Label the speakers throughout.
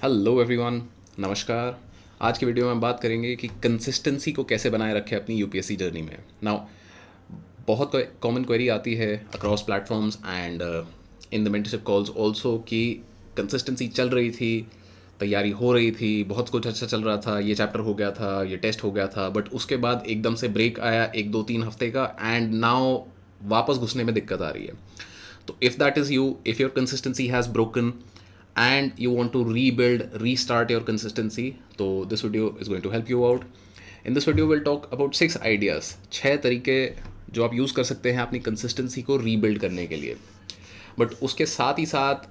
Speaker 1: Hello everyone, नमस्कार। आज की वीडियो में हम बात करेंगे कि कंसिस्टेंसी को कैसे बनाए रखें अपनी यूपीएससी जर्नी में। नाउ बहुत कॉमन क्वेरी आती है across platforms and in the mentorship calls also कि कंसिस्टेंसी चल रही थी, तैयारी हो रही थी, बहुत कुछ अच्छा चल रहा था, ये चैप्टर हो गया था, ये टेस्ट हो गया था, बट उसके बाद एकदम से ब्रेक आया 1 2 3 हफ्ते का एंड नाउ वापस घुसने में दिक्कत आ रही है। तो if that is you, if your consistency has broken and you want to rebuild, restart your consistency, so this video is going to help you out. In this video we'll talk about 6 ideas, 6 तरीके जो आप use कर सकते हैं अपनी consistency को rebuild करने के लिए। बट उसके साथ ही साथ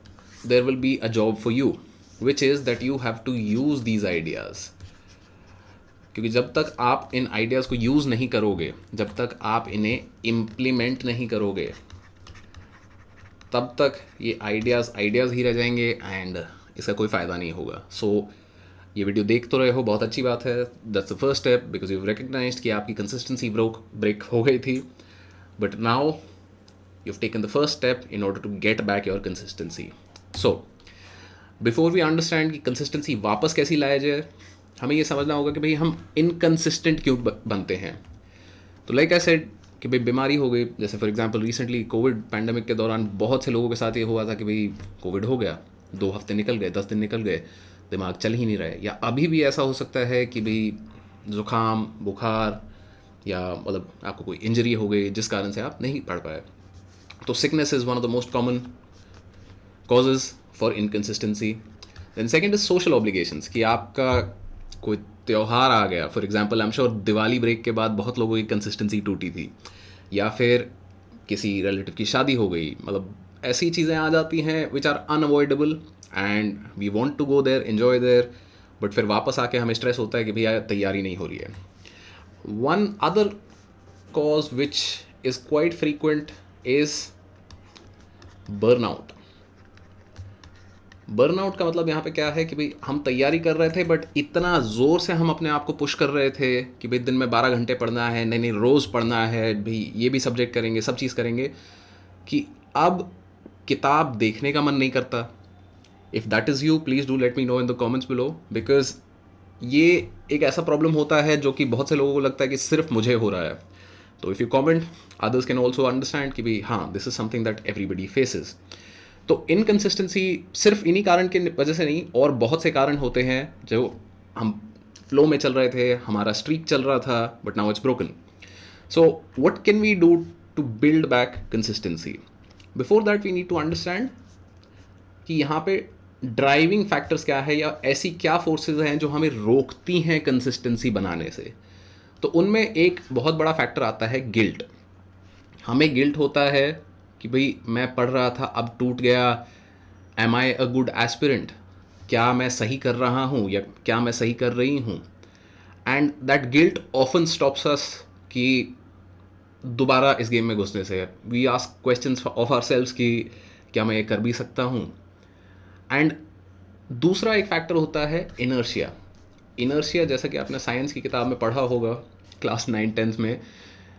Speaker 1: there will be a job for you, which is that you have to use these ideas. क्योंकि जब तक आप इन आइडियाज़ को यूज़ नहीं करोगे, जब तक आप इन्हें इम्प्लीमेंट नहीं करोगे, तब तक ये आइडियाज़ आइडियाज़ ही रह जाएंगे एंड इसका कोई फ़ायदा नहीं होगा। सो ये वीडियो देख तो रहे हो, बहुत अच्छी बात है। That's the first step because you recognised कि आपकी कंसिस्टेंसी ब्रेक हो गई थी, but now you have taken the first step in order to get back your consistency. So before we understand कि कंसिस्टेंसी वापस कैसी लाया जाए, हमें ये समझना होगा कि भाई हम इनकंसिस्टेंट क्यों बनते हैं। तो लाइक आई सेड कि भाई बीमारी हो गई, जैसे for example recently Covid pandemic के दौरान बहुत से लोगों के साथ ये हुआ था कि भाई कोविड हो गया, 2 हफ्ते निकल गए, 10 दिन निकल गए, दिमाग चल ही नहीं रहा है। या अभी भी ऐसा हो सकता है कि भाई ज़ुकाम, बुखार या मतलब आपको कोई इंजरी हो गई जिस कारण से आप नहीं पढ़ पाए। तो sickness is one of the most common causes for inconsistency. Then second is social obligations, कि आपका कोई त्यौहार आ गया, for example I am sure Diwali break के बाद बहुत लोगों की कंसिस्टेंसी टूटी थी, या फिर किसी रिलेटिव की शादी हो गई, मतलब ऐसी चीज़ें आ जाती हैं which are unavoidable and we want to go there, enjoy there, but फिर वापस आके हमें स्ट्रेस होता है कि भैया तैयारी नहीं हो रही है। One other cause which is quite frequent is burnout। Burnout का मतलब यहाँ पे क्या है कि भाई हम तैयारी कर रहे थे बट इतना ज़ोर से हम अपने आप को पुश कर रहे थे कि भाई दिन में 12 घंटे पढ़ना है, नहीं नहीं रोज़ पढ़ना है, भाई ये भी सब्जेक्ट करेंगे, सब चीज़ करेंगे, कि अब किताब देखने का मन नहीं करता। If that is you, please do let me know in the comments below, because ये एक ऐसा प्रॉब्लम होता है जो कि बहुत से लोगों को लगता है कि सिर्फ मुझे हो रहा है। तो if you comment, others can also understand कि भाई हाँ, this is something that everybody faces. तो इनकन्सिस्टेंसी सिर्फ इन्हीं कारण की वजह से नहीं, और बहुत से कारण होते हैं जो हम फ्लो में चल रहे थे, हमारा स्ट्रीक चल रहा था, but now it's broken. So what can we do to build back consistency? Before that we need to understand कि यहाँ पे ड्राइविंग फैक्टर्स क्या है, या ऐसी क्या फोर्सेस हैं जो हमें रोकती हैं कंसिस्टेंसी बनाने से। तो उनमें एक बहुत बड़ा फैक्टर आता है गिल्ट। हमें गिल्ट होता है कि भाई मैं पढ़ रहा था, अब टूट गया, am I a good aspirant, क्या मैं सही कर रहा हूँ या क्या मैं सही कर रही हूँ। And that guilt often stops us कि दोबारा इस गेम में घुसने से। We ask questions of ourselves कि क्या मैं ये कर भी सकता हूँ। एंड दूसरा एक फैक्टर होता है इनर्शिया। इनर्शिया, जैसा कि आपने साइंस की किताब में पढ़ा होगा क्लास 9 10 में,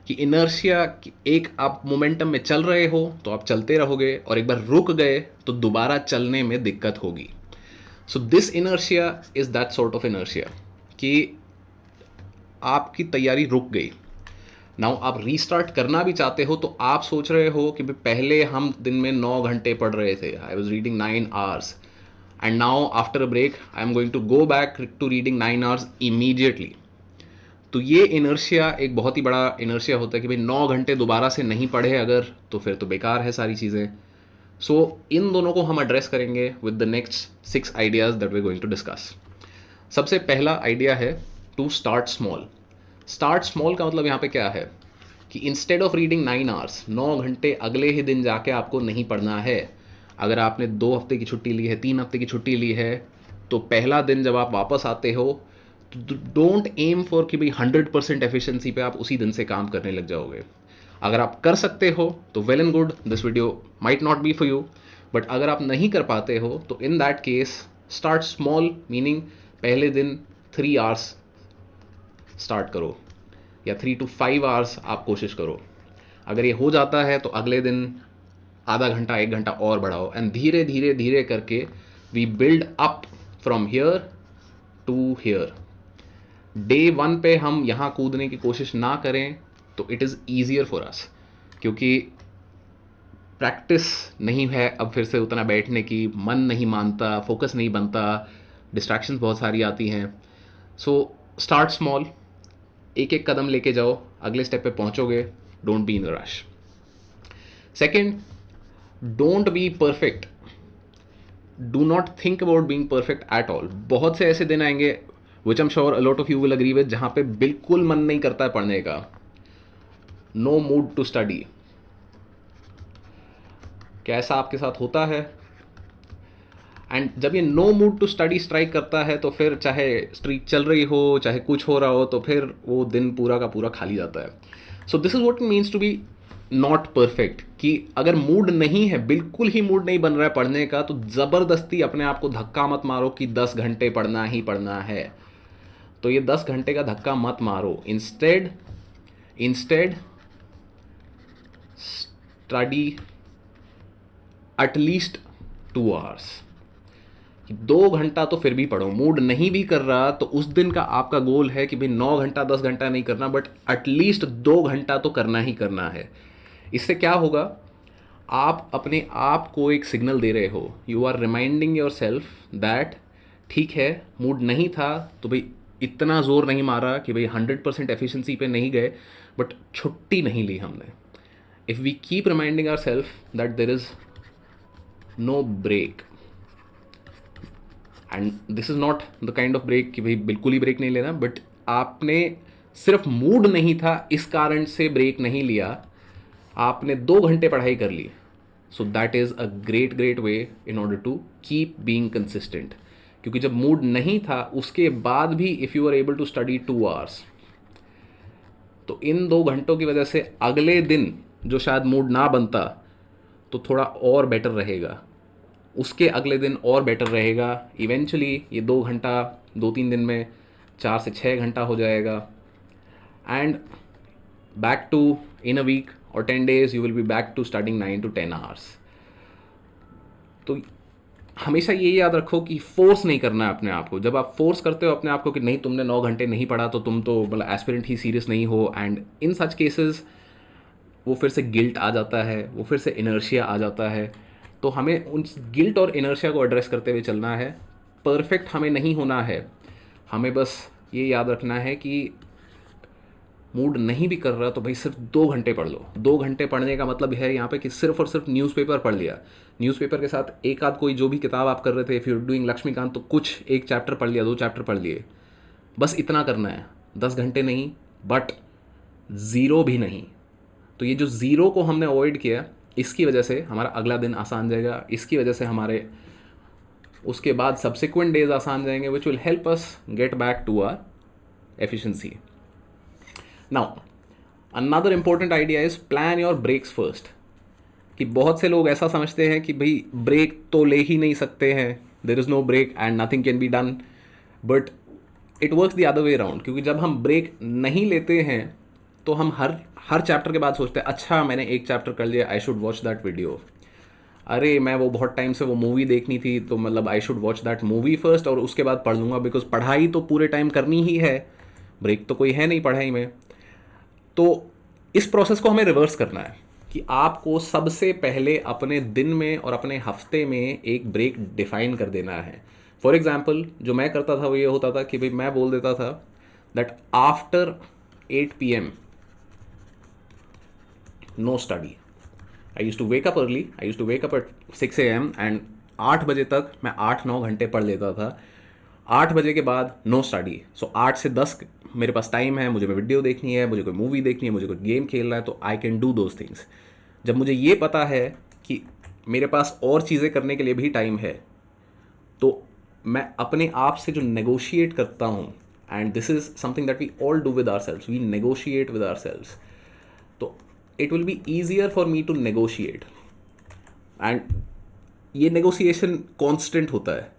Speaker 1: कि इनर्शिया एक, आप मोमेंटम में चल रहे हो तो आप चलते रहोगे, और एक बार रुक गए तो दोबारा चलने में दिक्कत होगी। So this inertia is that sort of inertia कि आपकी तैयारी रुक गई। नाउ आप रीस्टार्ट करना भी चाहते हो, तो आप सोच रहे हो कि पहले हम दिन में 9 घंटे पढ़ रहे थे, I was reading 9 hours, and now after a break I am going to go back to reading 9 hours immediately. तो ये इनर्शिया एक बहुत ही बड़ा इनर्शिया होता है कि भाई 9 घंटे दोबारा से नहीं पढ़े अगर, तो फिर तो बेकार है सारी चीज़ें। सो इन दोनों को हम एड्रेस करेंगे with the next 6 ideas that we going to discuss. सबसे पहला आइडिया है to start small. Start small का मतलब यहाँ पे क्या है कि इंस्टेड ऑफ रीडिंग 9 आवर्स, 9 घंटे अगले ही दिन जाके आपको नहीं पढ़ना है। अगर आपने 2 हफ्ते की छुट्टी ली है, 3 हफ्ते की छुट्टी ली है, तो पहला दिन जब आप वापस आते हो तो डोंट एम फॉर कि भाई 100% एफिशिएंसी पे आप उसी दिन से काम करने लग जाओगे। अगर आप कर सकते हो तो well and good, this video might not be for you, but अगर आप नहीं कर पाते हो तो in that case start small, meaning पहले दिन 3 आवर्स स्टार्ट करो, या 3 to 5 आवर्स आप कोशिश करो। अगर ये हो जाता है तो अगले दिन आधा घंटा 1 घंटा और बढ़ाओ, एंड धीरे धीरे धीरे करके we build up from here to here. Day 1 पे हम यहाँ कूदने की कोशिश ना करें तो it is easier for us, क्योंकि प्रैक्टिस नहीं है अब फिर से उतना बैठने की, मन नहीं मानता, फोकस नहीं बनता, डिस्ट्रैक्शंस बहुत सारी आती हैं। सो स्टार्ट स्मॉल, एक एक कदम लेके जाओ, अगले स्टेप पे पहुंचोगे। Don't be in rush. Second, don't be perfect. Do not think about being perfect at all. बहुत से ऐसे दिन आएंगे which I am sure a lot of you will agree with, जहाँ पे बिल्कुल मन नहीं करता है पढ़ने का, नो मूड टू स्टडी। क्या ऐसा आपके साथ होता है? एंड जब ये no mood to study strike करता है तो फिर चाहे स्ट्रीक चल रही हो, चाहे कुछ हो रहा हो, तो फिर वो दिन पूरा का पूरा खाली जाता है। So this is what it means to be not perfect, कि अगर मूड नहीं है, बिल्कुल ही मूड नहीं बन रहा है पढ़ने का, तो ज़बरदस्ती अपने आप को धक्का मत मारो कि 10 घंटे पढ़ना ही पढ़ना है। तो ये 10 घंटे का धक्का मत मारो। Instead study at least 2 hours. 2 घंटा तो फिर भी पढ़ो। मूड नहीं भी कर रहा तो उस दिन का आपका गोल है कि भाई 9 घंटा 10 घंटा नहीं करना, बट एटलीस्ट 2 घंटा तो करना ही करना है। इससे क्या होगा, आप अपने आप को एक सिग्नल दे रहे हो, you are reminding yourself that ठीक है, मूड नहीं था तो भाई इतना ज़ोर नहीं मारा कि भाई 100% एफिशिएंसी पे नहीं गए, बट छुट्टी नहीं ली हमने। If we keep reminding ourself that there is no break, and this is not the kind of break कि भाई बिल्कुल ही ब्रेक नहीं लेना, बट आपने सिर्फ मूड नहीं था इस कारण से ब्रेक नहीं लिया, आपने 2 घंटे पढ़ाई कर ली। So that is a great way in order to keep being consistent. क्योंकि जब मूड नहीं था उसके बाद भी if you are able to study 2 hours, तो इन 2 घंटों की वजह से अगले दिन जो शायद मूड ना बनता तो थोड़ा और बेटर रहेगा, उसके अगले दिन और बेटर रहेगा। इवेंचुअली ये 2 घंटा 2-3 दिन में 4 से 6 घंटा हो जाएगा, and back to in a week और 10 days you will be back to starting 9 to 10 hours। तो हमेशा ये याद रखो कि फोर्स नहीं करना है अपने आप को। जब आप फोर्स करते हो अपने आप को कि नहीं तुमने 9 घंटे नहीं पढ़ा तो तुम तो मतलब एस्पिरेंट ही सीरियस नहीं हो, एंड इन सच केसेस वो फिर से गिल्ट आ जाता है, वो फिर से इनर्शिया आ जाता है। तो हमें उन गिल्ट और इनर्शिया को एड्रेस करते हुए चलना है। परफेक्ट हमें नहीं होना है, हमें बस ये याद रखना है कि मूड नहीं भी कर रहा तो भाई सिर्फ 2 घंटे पढ़ लो। 2 घंटे पढ़ने का मतलब है यहाँ पे कि सिर्फ और सिर्फ न्यूज़पेपर पढ़ लिया। न्यूज़पेपर के साथ एक आध कोई जो भी किताब आप कर रहे थे, इफ़ यू डूइंग लक्ष्मीकांत, तो कुछ 1 चैप्टर पढ़ लिया, 2 चैप्टर पढ़ लिए, बस इतना करना है। 10 घंटे नहीं, बट ज़ीरो भी नहीं। तो ये जो ज़ीरो को हमने अवॉइड किया, इसकी वजह से हमारा अगला दिन आसान जाएगा, इसकी वजह से हमारे उसके बाद सब्सिक्वेंट डेज आसान जाएंगे, which will help us get back to our efficiency. Now another important idea is plan your breaks first. कि बहुत से लोग ऐसा समझते हैं कि भाई ब्रेक तो ले ही नहीं सकते हैं, there is no break and nothing can be done, but it works the other way around. क्योंकि जब हम ब्रेक नहीं लेते हैं तो हम हर चैप्टर के बाद सोचते हैं अच्छा मैंने 1 चैप्टर कर लिया, I should watch that video. अरे मैं वो बहुत टाइम से वो मूवी देखनी थी तो मतलब I should watch that movie first और उसके बाद पढ़ लूँगा, बिकॉज पढ़ाई तो पूरे टाइम करनी ही है, ब्रेक तो कोई है नहीं पढ़ाई में। तो इस प्रोसेस को हमें रिवर्स करना है कि आपको सबसे पहले अपने दिन में और अपने हफ्ते में एक ब्रेक डिफाइन कर देना है। फॉर एग्जाम्पल जो मैं करता था वो ये होता था कि भाई मैं बोल देता था that after 8 PM no study. I use to wake up early, I use to wake up at 6 AM and 8 बजे तक मैं 8-9 घंटे पढ़ लेता था। 8 बजे के बाद नो स्टडी। सो 8 से 10 मेरे पास टाइम है, मुझे कोई वीडियो देखनी है, मुझे कोई मूवी देखनी है, मुझे कोई गेम खेलना है, तो I can do those things. जब मुझे ये पता है कि मेरे पास और चीज़ें करने के लिए भी टाइम है, तो मैं अपने आप से जो नेगोशिएट करता हूँ, and this is something that we all do with ourselves, we negotiate with ourselves. तो it will be easier for me to negotiate, and ये नेगोशिएशन कॉन्स्टेंट होता है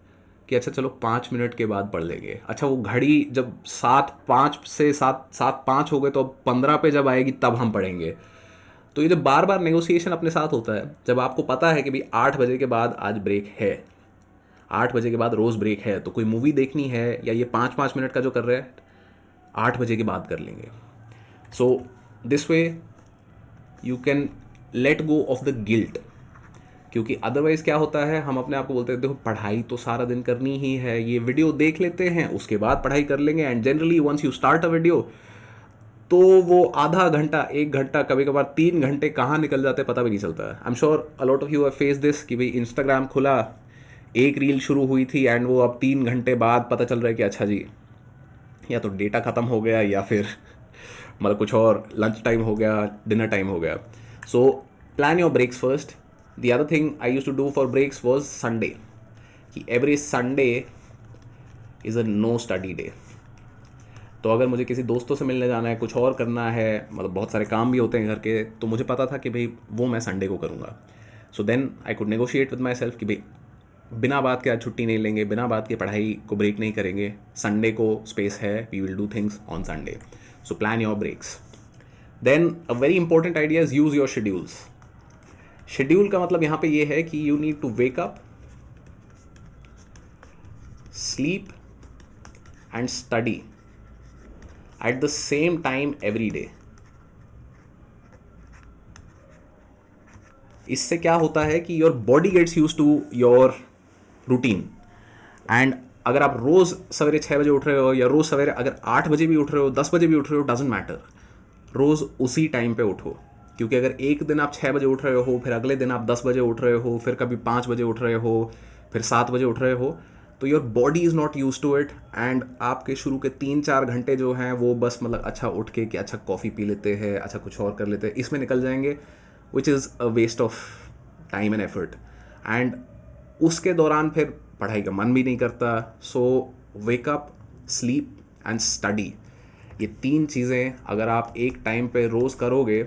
Speaker 1: कि अच्छा चलो 5 मिनट के बाद पढ़ लेंगे। अच्छा वो घड़ी जब 7:05 से 7:05 हो गए तो अब 15 पे जब आएगी तब हम पढ़ेंगे। तो ये जो बार बार नेगोशिएशन अपने साथ होता है, जब आपको पता है कि भाई 8 बजे के बाद आज ब्रेक है, 8 बजे के बाद रोज़ ब्रेक है, तो कोई मूवी देखनी है या ये 5-5 मिनट का जो कर रहे हैं 8 बजे के बाद कर लेंगे. So this way you can let go of the guilt. क्योंकि अदरवाइज़ क्या होता है, हम अपने आप को बोलते हैं देखो पढ़ाई तो सारा दिन करनी ही है, ये वीडियो देख लेते हैं उसके बाद पढ़ाई कर लेंगे. And generally once you start a video तो वो आधा घंटा, 1 घंटा, कभी कभार 3 घंटे कहाँ निकल जाते पता भी नहीं चलता है. आई am sure a lot of you have face this कि भाई इंस्टाग्राम खुला, एक रील शुरू हुई थी एंड वो अब 3 घंटे बाद पता चल रहा है कि अच्छा जी या तो डेटा ख़त्म हो गया या फिर मतलब कुछ और, लंच टाइम हो गया, डिनर टाइम हो गया. So plan your breaks first. The other thing I use to do for breaks was Sunday, कि every Sunday is a no study day. तो अगर मुझे किसी दोस्तों से मिलने जाना है, कुछ और करना है, मतलब बहुत सारे काम भी होते हैं घर के, तो मुझे पता था कि भाई वो मैं संडे को करूँगा. So then I could negotiate with myself कि भाई बिना बात के आज छुट्टी नहीं लेंगे, बिना बात के पढ़ाई को ब्रेक नहीं करेंगे, संडे को स्पेस है, we will do things on Sunday. So plan your breaks. Then a very important idea is use your schedules. Schedule का मतलब यहाँ पे ये है कि you need to wake up, sleep and study at the same time every day. इससे क्या होता है कि your body gets use to your routine. And अगर आप रोज़ सवेरे 6 बजे उठ रहे हो या रोज़ सवेरे अगर 8 बजे भी उठ रहे हो, 10 बजे भी उठ रहे हो, डजेंट मैटर, रोज़ उसी टाइम पे उठो. क्योंकि अगर एक दिन आप 6 बजे उठ रहे हो, फिर अगले दिन आप 10 बजे उठ रहे हो, फिर कभी 5 बजे उठ रहे हो, फिर 7 बजे उठ रहे हो, तो your body is not use to it. And आपके शुरू के 3-4 घंटे जो हैं वो बस मतलब अच्छा उठ के कि अच्छा कॉफ़ी पी लेते हैं, अच्छा कुछ और कर लेते हैं, इसमें निकल जाएंगे, which is a waste of time and effort. And उसके दौरान फिर पढ़ाई का मन भी नहीं करता. So wake up, sleep and study, ये 3 चीज़ें अगर आप एक टाइम पे रोज़ करोगे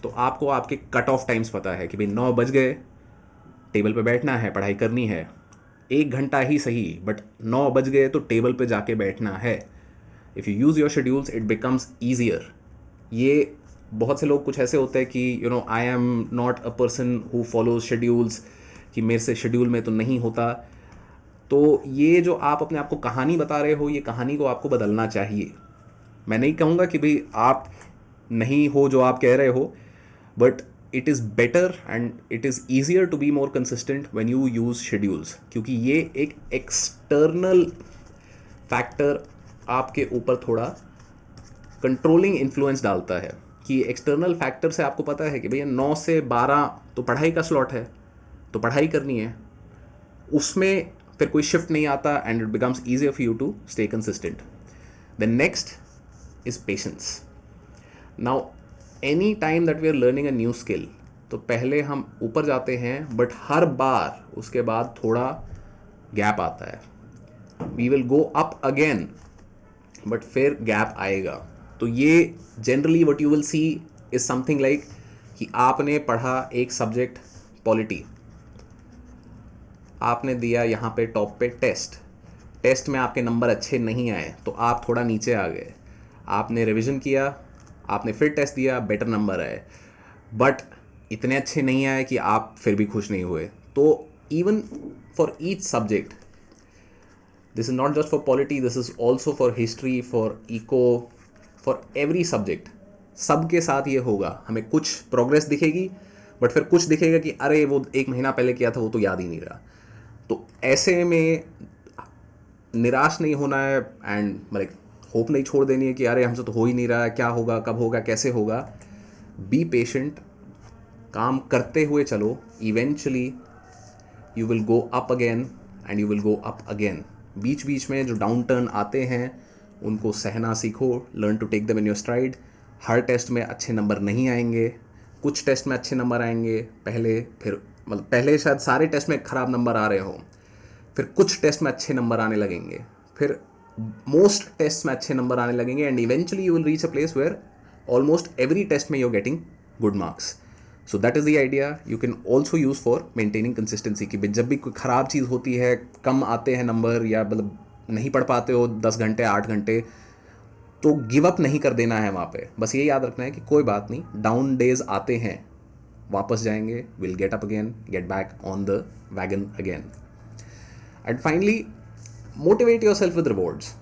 Speaker 1: तो आपको आपके कट ऑफ टाइम्स पता है कि भाई 9 बज गए, टेबल पे बैठना है, पढ़ाई करनी है. 1 घंटा ही सही, बट 9 बज गए तो टेबल पे जाके बैठना है. If you use your schedules it becomes easier. ये बहुत से लोग कुछ ऐसे होते हैं कि you know I am not a person who follows schedules, कि मेरे से शेड्यूल में तो नहीं होता. तो ये जो आप अपने आप को कहानी बता रहे हो, ये कहानी को आपको बदलना चाहिए. मैं नहीं कहूँगा कि भाई आप नहीं हो जो आप कह रहे हो, but it is better and it is easier to be more consistent when you use schedules. क्योंकि ये एक external factor आपके ऊपर थोड़ा controlling influence डालता है. कि external factor से आपको पता है कि भैया 9 से 12 तो पढ़ाई का slot है, तो पढ़ाई करनी है, उसमें फिर कोई shift नहीं आता and it becomes easier for you to stay consistent. The next is patience. Now any time that we are learning a new skill, तो पहले हम ऊपर जाते हैं, बट हर बार उसके बाद थोड़ा गैप आता है. We will go up again, but फिर गैप आएगा. तो ये generally what you will see is something like कि आपने पढ़ा एक सब्जेक्ट पॉलिटी, आपने दिया यहाँ पे टॉप पे टेस्ट में आपके नंबर अच्छे नहीं आए तो आप थोड़ा नीचे आ गए. आपने रिविज़न किया, आपने फिर टेस्ट दिया, बेटर नंबर आए, बट इतने अच्छे नहीं आए कि आप फिर भी खुश नहीं हुए. तो even for each subject, this is not just for polity, this is also for history, for eco, for every subject. सबके साथ ये होगा, हमें कुछ प्रोग्रेस दिखेगी, बट फिर कुछ दिखेगा कि अरे वो 1 महीना पहले किया था वो तो याद ही नहीं रहा. तो ऐसे में निराश नहीं होना है एंड लाइक होप नहीं छोड़ देनी है कि अरे हमसे तो हो ही नहीं रहा है, क्या होगा, कब होगा, कैसे होगा. बी पेशेंट, काम करते हुए चलो, eventually you will go up again and you will go up again. बीच बीच में जो डाउन टर्न आते हैं उनको सहना सीखो, learn to take them in your stride. हर टेस्ट में अच्छे नंबर नहीं आएंगे, कुछ टेस्ट में अच्छे नंबर आएंगे पहले, फिर मतलब पहले शायद सारे टेस्ट में ख़राब नंबर आ रहे हो, फिर कुछ टेस्ट में अच्छे नंबर आने लगेंगे, फिर मोस्ट टेस्ट में अच्छे नंबर आने लगेंगे, and eventually you will reach a place where almost every test में you are getting good marks. So that is the idea. You can also use for maintaining consistency, कि जब भी कोई ख़राब चीज़ होती है, कम आते हैं नंबर या मतलब नहीं पढ़ पाते हो 10 घंटे 8 घंटे, तो गिव अप नहीं कर देना है वहाँ पे. बस ये याद रखना है कि कोई बात नहीं, डाउन डेज आते हैं, वापस जाएंगे, will get up again, get back on the wagon again. And finally motivate yourself with rewards.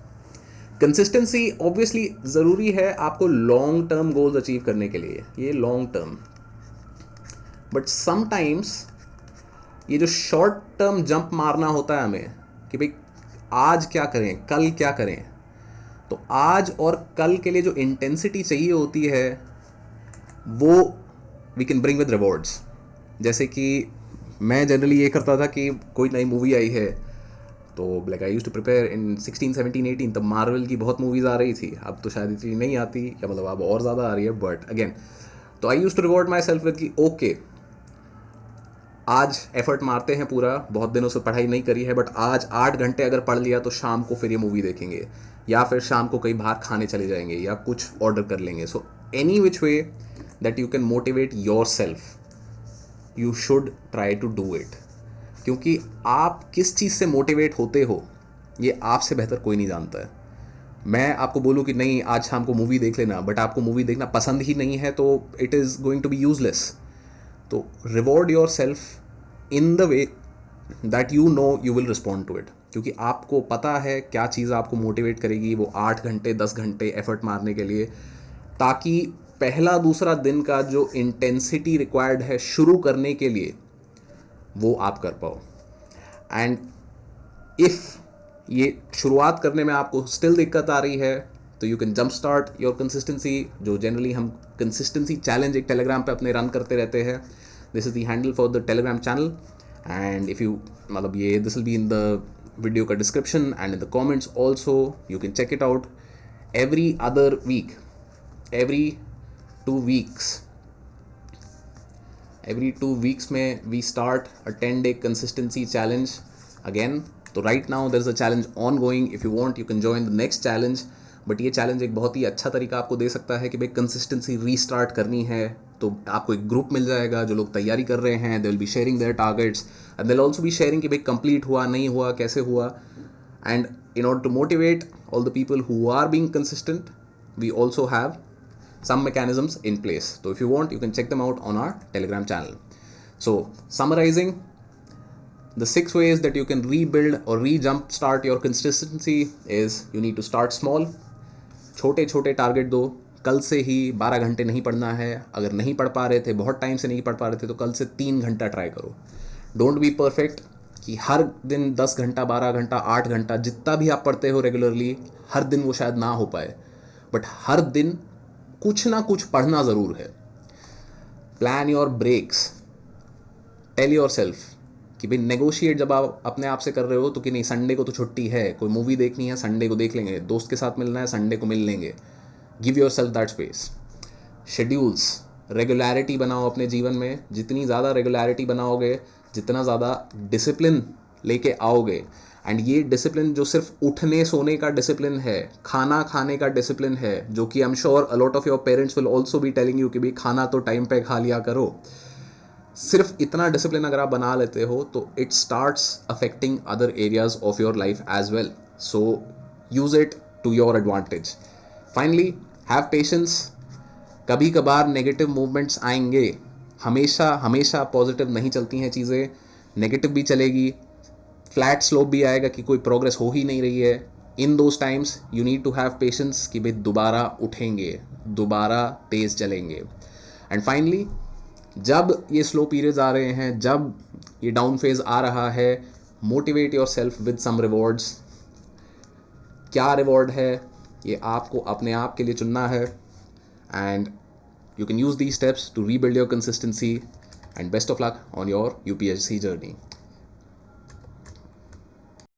Speaker 1: Consistency obviously ज़रूरी है आपको लॉन्ग टर्म गोल्स अचीव करने के लिए, ये लॉन्ग टर्म. बट समटाइम्स ये जो शॉर्ट टर्म जंप मारना होता है हमें कि भाई आज क्या करें, कल क्या करें, तो आज और कल के लिए जो इंटेंसिटी चाहिए होती है वो we can bring with rewards. जैसे कि मैं जनरली ये करता था कि कोई नई मूवी आई है तो like I used to prepare in 16, 17, 18. तब मार्वल की बहुत मूवीज़ आ रही थी, अब तो शायद इतनी नहीं आती, या मतलब अब और ज़्यादा आ रही है. बट अगेन तो I used to reward myself with कि ओके आज एफर्ट मारते हैं पूरा, बहुत दिनों से पढ़ाई नहीं करी है बट आज 8 घंटे अगर पढ़ लिया तो शाम को फिर ये मूवी देखेंगे, या फिर शाम को कहीं बाहर खाने चले जाएंगे, या कुछ ऑर्डर कर लेंगे. So any which way that you can motivate yourself you should try to do it. क्योंकि आप किस चीज़ से मोटिवेट होते हो ये आपसे बेहतर कोई नहीं जानता है. मैं आपको बोलूँ कि नहीं आज शाम को मूवी देख लेना, बट आपको मूवी देखना पसंद ही नहीं है तो it is going to be useless. तो reward yourself in the way that you know you will respond to it. क्योंकि आपको पता है क्या चीज़ आपको मोटिवेट करेगी वो 8 घंटे 10 घंटे एफर्ट मारने के लिए, ताकि पहला दूसरा दिन का जो इंटेंसिटी रिक्वायर्ड है शुरू करने के लिए वो आप कर पाओ. एंड इफ़ ये शुरुआत करने में आपको स्टिल दिक्कत आ रही है तो you can jump start your consistency. जो जनरली हम कंसिस्टेंसी चैलेंज एक टेलीग्राम पे अपने रन करते रहते हैं. This is the handle for the Telegram channel. And if you मतलब ये this will be in the video का description and in the comments also. You can check it out. Every other week, every 2 weeks में we start a 10-day consistency challenge again. तो right now there is a challenge ongoing. If you want you can join the next challenge. But ये challenge एक बहुत ही अच्छा तरीका आपको दे सकता है कि भाई कंसिस्टेंसी रीस्टार्ट करनी है तो आपको एक ग्रुप मिल जाएगा जो लोग तैयारी कर रहे हैं. They will be sharing their targets and they will also be sharing कि भाई कंप्लीट हुआ नहीं हुआ, कैसे हुआ. And in order to motivate all the people who are being consistent we also have some mechanisms in place. So if you want you can check them out on our Telegram channel. So summarizing, the 6 ways that you can rebuild or re-jump start your consistency is you need to start small. छोटे छोटे target दो. कल से ही 12 घंटे नहीं पढ़ना है. अगर नहीं पढ़ पा रहे थे, बहुत टाइम से नहीं पढ़ पा रहे थे, तो कल से 3 घंटा ट्राई करो. डोंट बी परफेक्ट कि हर दिन 10 घंटा 12 घंटा 8 घंटा जितना भी आप पढ़ते हो रेगुलरली हर दिन वो शायद ना हो पाए, बट हर दिन कुछ ना कुछ पढ़ना ज़रूर है. Plan your breaks. Tell yourself कि भाई नेगोशिएट जब आप अपने आप से कर रहे हो तो कि नहीं संडे को तो छुट्टी है, कोई मूवी देखनी है संडे को देख लेंगे, दोस्त के साथ मिलना है संडे को मिल लेंगे. Give your self that space. Schedules. Regularity बनाओ अपने जीवन में. जितनी ज़्यादा रेगुलरिटी बनाओगे जितना ज़्यादा डिसिप्लिन लेके आओगे. एंड ये डिसिप्लिन जो सिर्फ उठने सोने का डिसिप्लिन है, खाना खाने का डिसिप्लिन है, जो कि आई am sure a lot of your parents will also be telling you कि भाई खाना तो टाइम पे खा लिया करो. सिर्फ इतना डिसिप्लिन अगर आप बना लेते हो तो it starts affecting other areas of your life as well. So use it to your advantage. Finally have patience. कभी कभार नेगेटिव मूवमेंट्स आएंगे, हमेशा पॉजिटिव नहीं चलती हैं चीज़ें, नेगेटिव भी चलेगी. फ्लैट स्लोप भी आएगा कि कोई प्रोग्रेस हो ही नहीं रही है. In those times you need to have patience कि भाई दोबारा उठेंगे, दोबारा तेज़ चलेंगे. एंड फाइनली जब ये स्लो पीरियड्स आ रहे हैं, जब ये डाउन फेज आ रहा है, motivate yourself with some rewards. क्या रिवॉर्ड है ये आपको अपने आप के लिए चुनना है. And you can use these steps to rebuild your consistency and best of luck on your UPSC journey.